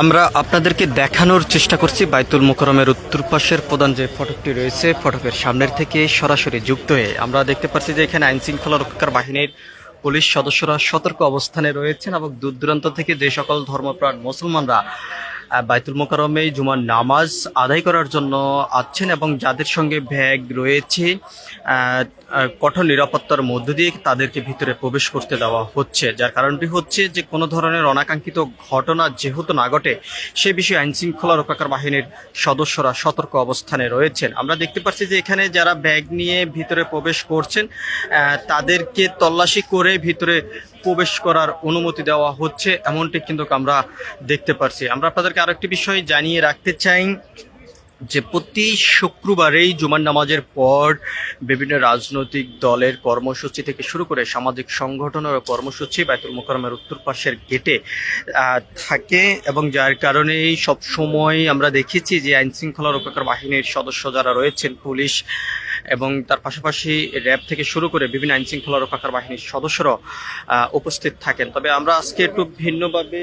আমরা আপনাদেরকে দেখানোর চেষ্টা করছি বাইতুল মোকাররমের উত্তর পাশের প্রধান যে ফটকটি রয়েছে, ফটকের সামনের থেকে সরাসরি যুক্ত হয়ে আমরা দেখতে পাচ্ছি যে এখানে আইন শৃঙ্খলা রক্ষাকার বাহিনীর পুলিশ সদস্যরা সতর্ক অবস্থানে রয়েছেন এবং দূর দূরান্ত থেকে যে সকল ধর্মপ্রাণ মুসলমানরা বাইতুল মোকাররমে জুমার নামাজ আদায় করার জন্য আসছেন এবং যাদের সঙ্গে ব্যাগ রয়েছে, কঠোর নিরাপত্তার মধ্য দিয়ে তাদেরকে ভিতরে প্রবেশ করতে দেওয়া হচ্ছে। যার কারণটি হচ্ছে যে কোনো ধরনের অনাকাঙ্ক্ষিত ঘটনা যেহেতু না ঘটে, সে বিষয়ে আইন শৃঙ্খলা রক্ষাকার বাহিনীর সদস্যরা সতর্ক অবস্থানে রয়েছেন। আমরা দেখতে পাচ্ছি যে এখানে যারা ব্যাগ নিয়ে ভিতরে প্রবেশ করছেন তাদেরকে তল্লাশি করে ভিতরে প্রবেশ করার অনুমতি দেওয়া হচ্ছে, এমনটি কিন্তু আমরা দেখতে পাচ্ছি। আমরা আপনাদেরকে আরেকটি বিষয় জানিয়ে রাখতে চাই যে প্রতি শুক্রবারেই জুমার নামাজের পর বিভিন্ন রাজনৈতিক দলের কর্মসূচি থেকে শুরু করে সামাজিক সংগঠনের কর্মসূচি বাইতুল মোকাররমের উত্তর পাশের গেটে থাকে এবং যার কারণেই সবসময় আমরা দেখেছি যে আইন শৃঙ্খলা রক্ষাকার বাহিনীর সদস্য যারা রয়েছেন, পুলিশ এবং তার পাশাপাশি র্যাব থেকে শুরু করে বিভিন্ন আইন শৃঙ্খলা রক্ষাকার বাহিনীর সদস্যরা উপস্থিত থাকেন। তবে আমরা আজকে একটু ভিন্নভাবে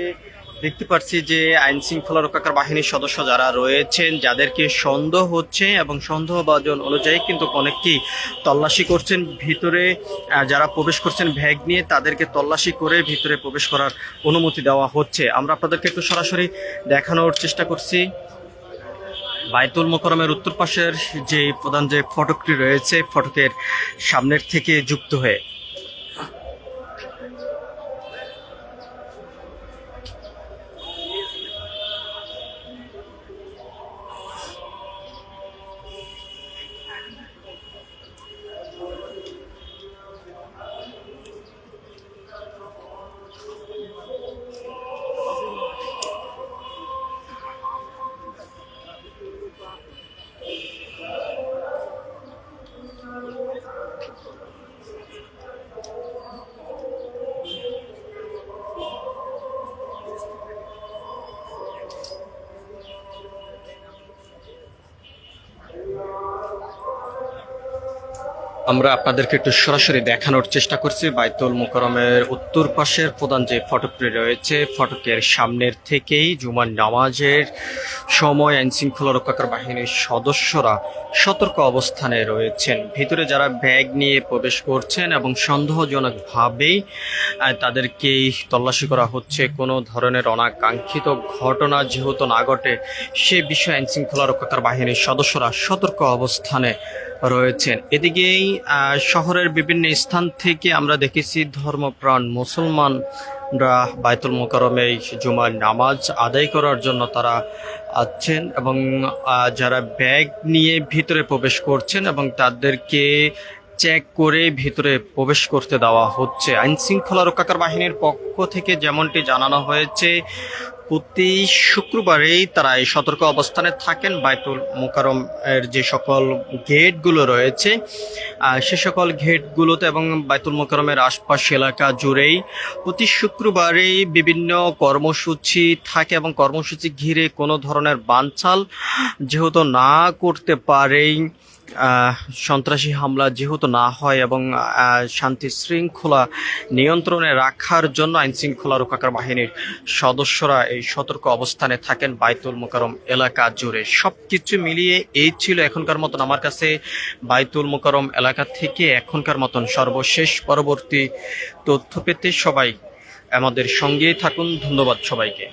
দেখতে পাচ্ছি যে আইন শৃঙ্খলা রক্ষাকার বাহিনীর সদস্য যারা রয়েছেন, যাদেরকে সন্দেহ হচ্ছে এবং সন্দেহভাজন অনুযায়ী কিন্তু অনেককেই তল্লাশি করছেন। ভিতরে যারা প্রবেশ করছেন ব্যাগ নিয়ে, তাদেরকে তল্লাশি করে ভিতরে প্রবেশ করার অনুমতি দেওয়া হচ্ছে। আমরা আপনাদেরকে একটু সরাসরি দেখানোর চেষ্টা করছি বাইতুল মোকাররমের উত্তর পাশের যে প্রধান যে ফটকটি রয়েছে, ফটকের সামনের থেকে যুক্ত হয়ে। আমরা আপনাদেরকে একটু সরাসরি দেখানোর চেষ্টা করছি বাইতুল মোকাররমের উত্তর পাশের প্রধান যে ফটকটি রয়েছে, ফটকের সামনের থেকেই জুমার নামাজের সময় আইন শৃঙ্খলা রক্ষাকার বাহিনীর সদস্যরা সতর্ক অবস্থানে রয়েছেন। ভিতরে যারা ব্যাগ নিয়ে প্রবেশ করছেন এবং সন্দেহজনকভাবেই তাদেরকেই তল্লাশি করা হচ্ছে। কোনো ধরনের অনাকাঙ্ক্ষিত ঘটনা যেহেতু না ঘটে, সে বিষয়ে আইন শৃঙ্খলা রক্ষাকার বাহিনীর সদস্যরা সতর্ক অবস্থানে রয়েছেন। এদিকেই শহরের বিভিন্ন স্থান থেকে আমরা দেখেছি ধর্মপ্রাণ মুসলমানরা বাইতুল মোকাররমে জুমার নামাজ আদায় করার জন্য তারা আছেন এবং যারা ব্যাগ নিয়ে ভিতরে প্রবেশ করছেন এবং তাদেরকে চেক করে ভিতরে প্রবেশ করতে দেওয়া হচ্ছে। আইন শৃঙ্খলা রক্ষাকার বাহিনীর পক্ষ থেকে যেমনটি জানানো হয়েছে, প্রতি শুক্রবারেই তারা এই সতর্ক অবস্থানে থাকেন। বাইতুল মোকাররমের যে সকল গেটগুলো রয়েছে সে সকল গেটগুলোতে এবং বাইতুল মোকাররমের আশপাশ এলাকা জুড়েই প্রতি শুক্রবারেই বিভিন্ন কর্মসূচি থাকে এবং কর্মসূচি ঘিরে কোনো ধরনের বানচাল যেহেতু না করতে পারেই, সন্ত্রাসী হামলা যেহেতু না হয় এবং শান্তি শৃঙ্খলা নিয়ন্ত্রণে রাখার জন্য আইন শৃঙ্খলা রক্ষাকার বাহিনীর সদস্যরা এই সতর্ক অবস্থানে থাকেন বাইতুল মোকাররম এলাকা জুড়ে। সব কিছু মিলিয়ে এই ছিল এখনকার মতন আমার কাছে বাইতুল মোকাররম এলাকা থেকে এখনকার মতন সর্বশেষ। পরবর্তী তথ্য পেতে সবাই আমাদের সঙ্গেই থাকুন। ধন্যবাদ সবাইকে।